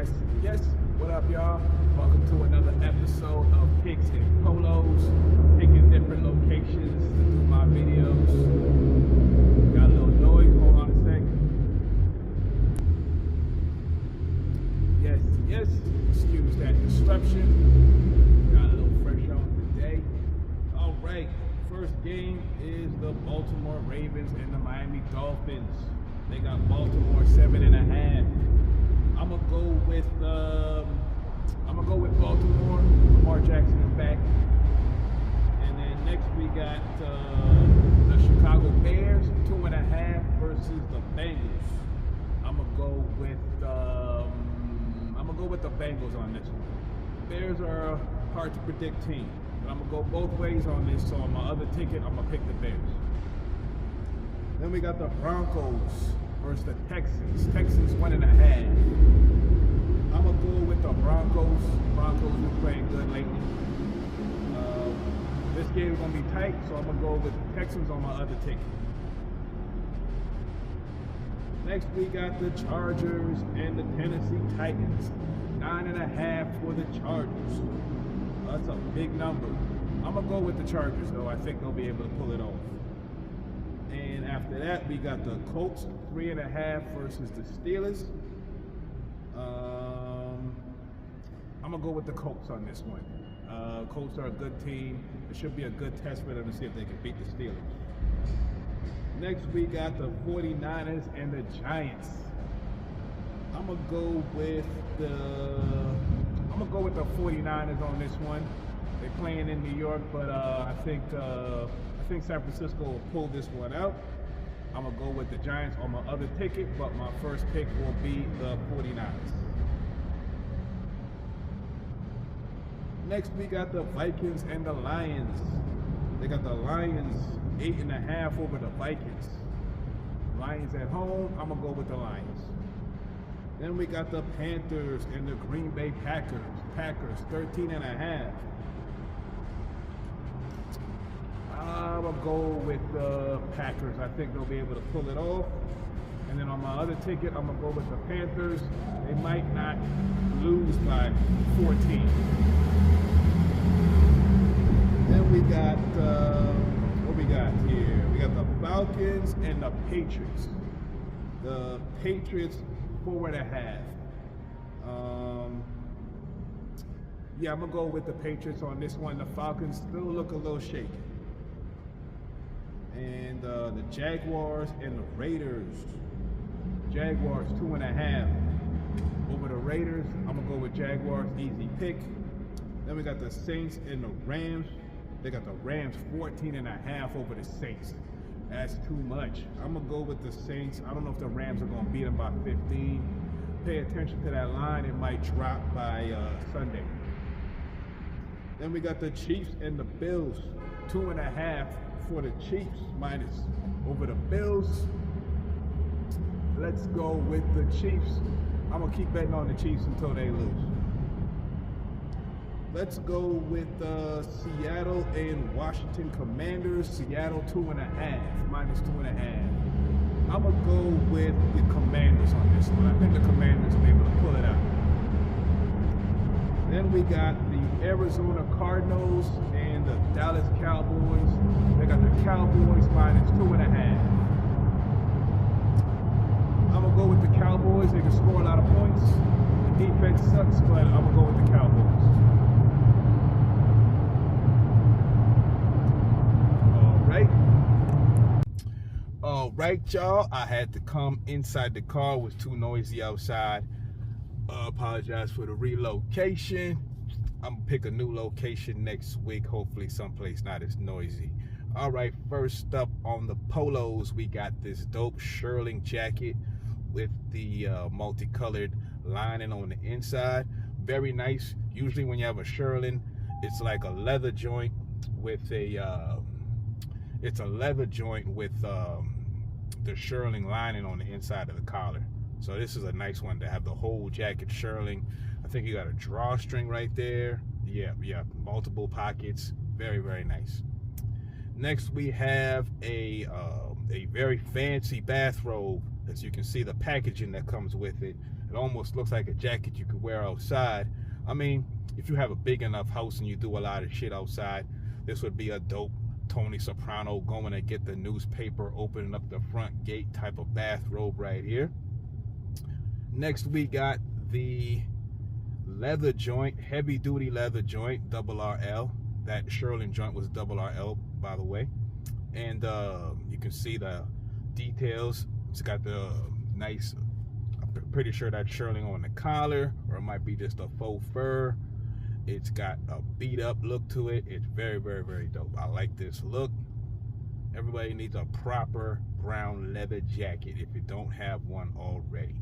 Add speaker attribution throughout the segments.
Speaker 1: Yes, yes. What up, y'all? Welcome to another episode of Picks and Polos. Picking different locations to do my videos. Got a little noise. Hold on a sec. Yes, yes. Excuse that disruption. Got a little fresh on today. All right. First game is the Baltimore Ravens and the Miami Dolphins. They got Baltimore 7.5. I'm gonna go with Baltimore. Lamar Jackson is back. And then next we got the Chicago Bears 2.5 versus the Bengals. I'm gonna go with the Bengals on this one. Bears are a hard to predict team, but I'm gonna go both ways on this. So on my other ticket, I'm gonna pick the Bears. Then we got the Broncos versus the Texans. Texans 1.5. I'm gonna go with the Broncos. Broncos been playing good lately. This game is gonna be tight, so I'm gonna go with the Texans on my other ticket. Next we got the Chargers and the Tennessee Titans. 9.5 for the Chargers. That's a big number. I'm gonna go with the Chargers though. I think they'll be able to pull it off. And after that, we got the Colts 3.5 versus the Steelers. I'm gonna go with the Colts on this one. Colts are a good team. It should be a good test for them to see if they can beat the Steelers. Next, we got the 49ers and the Giants. I'm gonna go with the 49ers on this one. They're playing in New York, but I think San Francisco will pull this one out. I'm gonna go with the Giants on my other ticket, but my first pick will be the 49ers. Next, we got the Vikings and the Lions. They got the Lions 8.5 over the Vikings. Lions at home, I'm gonna go with the Lions. Then we got the Panthers and the Green Bay Packers. Packers 13.5. I'm gonna go with the Packers. I think they'll be able to pull it off. And then on my other ticket, I'm gonna go with the Panthers. They might not lose by 14. Then we got what we got here? We got the Falcons and the Patriots. The Patriots 4.5. Yeah, I'm gonna go with the Patriots on this one. The Falcons still look a little shaky. And the Jaguars and the Raiders. Jaguars 2.5 over the Raiders. I'm gonna go with Jaguars, easy pick. Then we got the Saints and the Rams. They got the Rams 14.5 over the Saints. That's too much. I'm gonna go with the Saints. I don't know if the Rams are gonna beat them by 15. Pay attention to that line. It might drop by Sunday. Then we got the Chiefs and the Bills. 2.5 for the Chiefs minus over the Bills. Let's go with the Chiefs. I'm gonna keep betting on the Chiefs until they lose. Let's go with Seattle and Washington Commanders. Seattle 2.5 minus 2.5. I'm gonna go with the Commanders on this one. I think the Commanders will be able to pull it out. Then we got the Arizona Cardinals and the Dallas Cowboys. They got the Cowboys minus 2.5. I'm gonna go with the Cowboys. They can score a lot of points. The defense sucks, but I'm gonna go with the Cowboys. All right, y'all. I had to come inside the car. It was too noisy outside. Apologize for the relocation. I'm gonna pick a new location next week, hopefully someplace not as noisy. All right, first up on the Polos, we got this dope shearling jacket with the multicolored lining on the inside. Very nice. Usually when you have a shearling, it's like a leather joint with the shearling lining on the inside of the collar. So this is a nice one to have the whole jacket shearling. I think you got a drawstring right there. Yeah, multiple pockets. Very, very nice. Next we have a very fancy bathrobe. As you can see, the packaging that comes with it. It almost looks like a jacket you could wear outside. I mean, if you have a big enough house and you do a lot of shit outside, this would be a dope Tony Soprano going to get the newspaper, opening up the front gate type of bathrobe right here. Next, we got the leather joint, heavy duty leather joint, RL. That Shearling joint was RL, by the way. And you can see the details. It's got the nice, I'm pretty sure that's Shearling on the collar, or it might be just a faux fur. It's got a beat up look to it. It's very, very, very dope. I like this look. Everybody needs a proper brown leather jacket if you don't have one already.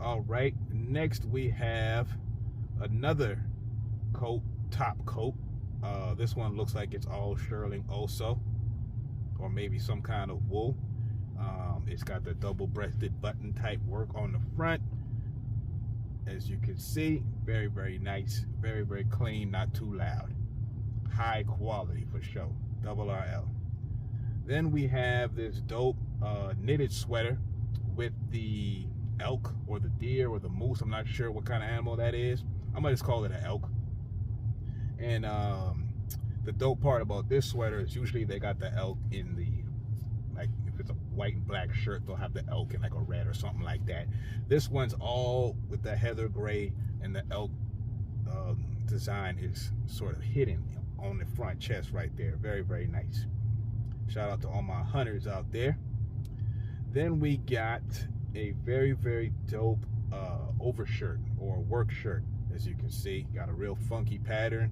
Speaker 1: All right, next we have another coat, top coat. This one looks like it's all Shearling also, or maybe some kind of wool. It's got the double-breasted button type work on the front. As you can see, very, very nice, very, very clean, not too loud. High quality for sure, RL. Then we have this dope knitted sweater with the elk or the deer or the moose. I'm not sure what kind of animal that is. I might just call it an elk. And the dope part about this sweater is usually they got the elk in the, like if it's a white and black shirt, they'll have the elk in like a red or something like that. This one's all with the heather gray, and the elk design is sort of hidden on the front chest right there. Very, very nice. Shout out to all my hunters out there. Then we got a very, very dope overshirt or work shirt. As you can see, got a real funky pattern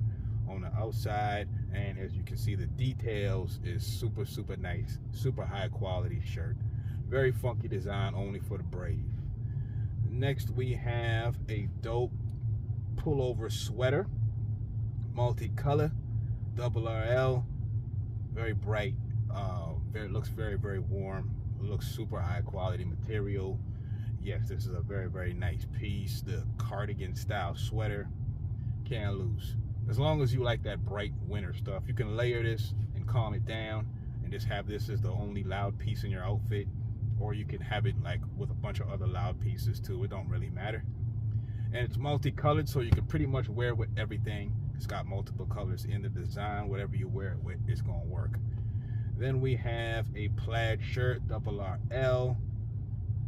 Speaker 1: on the outside, and as you can see, the details is super, super nice, super high quality shirt. Very funky design, only for the brave. Next we have a dope pullover sweater, multicolor, RL, very bright, looks very, very warm, looks super high quality material. Yes, this is a very, very nice piece. The cardigan style sweater, can't lose. As long as you like that bright winter stuff, you can layer this and calm it down and just have this as the only loud piece in your outfit, or you can have it like with a bunch of other loud pieces too. It don't really matter. And it's multicolored, so you can pretty much wear it with everything. It's got multiple colors in the design. Whatever you wear it with, it's gonna work. Then we have a plaid shirt, RL,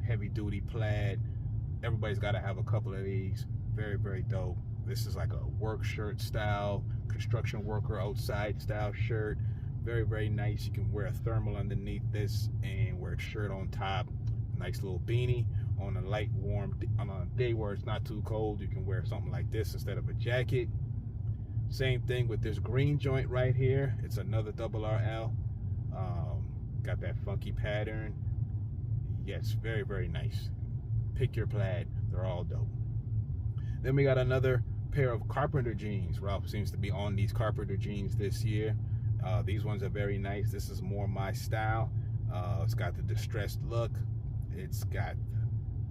Speaker 1: heavy duty plaid. Everybody's got to have a couple of these. Very, very dope. This is like a work shirt style, construction worker outside style shirt. Very, very nice. You can wear a thermal underneath this and wear a shirt on top. Nice little beanie. On a light, warm, on a day where it's not too cold, you can wear something like this instead of a jacket. Same thing with this green joint right here. It's another RL. Got that funky pattern. Yes, very, very nice. Pick your plaid. They're all dope. Then we got another pair of carpenter jeans. Ralph seems to be on these carpenter jeans this year. These ones are very nice. This is more my style. It's got the distressed look. It's got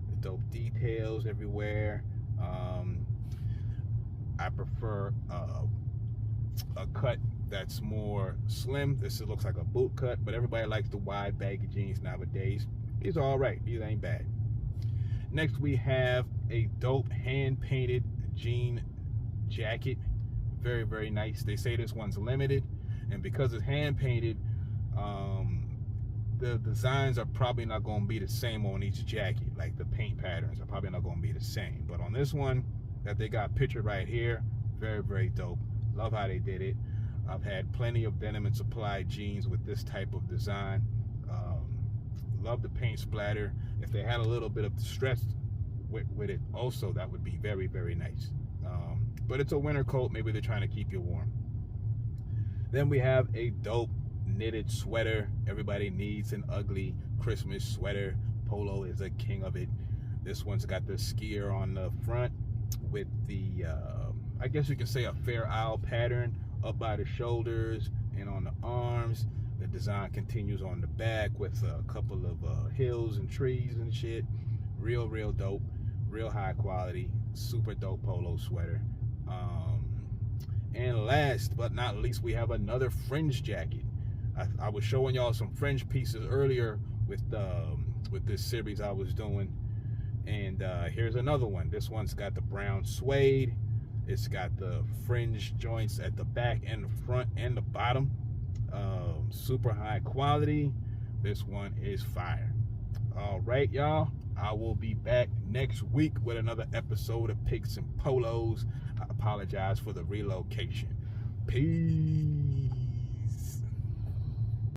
Speaker 1: the dope details everywhere. I prefer a cut that's more slim. This looks like a boot cut, but everybody likes the wide baggy jeans nowadays. These are all right. These ain't bad. Next we have a dope hand-painted jean jacket. Very, very nice. They say this one's limited, and because it's hand-painted, the designs are probably not going to be the same on each jacket. Like the paint patterns are probably not going to be the same, but on this one that they got pictured right here, very, very dope. Love how they did it. I've had plenty of Denim and Supply jeans with this type of design. Love the paint splatter. If they had a little bit of distress with it also, that would be very, very nice. But it's a winter coat. Maybe they're trying to keep you warm. Then we have a dope knitted sweater. Everybody needs an ugly Christmas sweater. Polo is a king of it. This one's got the skier on the front with the, I guess you can say, a Fair Isle pattern up by the shoulders and on the arms. The design continues on the back with a couple of hills and trees and shit. Real, real dope. Real high quality. Super dope polo sweater. And last but not least, we have another fringe jacket. I was showing y'all some fringe pieces earlier with this series I was doing, And here's another one. This one's got the brown suede. It's got the fringe joints at the back and the front and the bottom. Super high quality. This one is fire. All right, y'all. I will be back next week with another episode of Picks and Polos. I apologize for the relocation. Peace.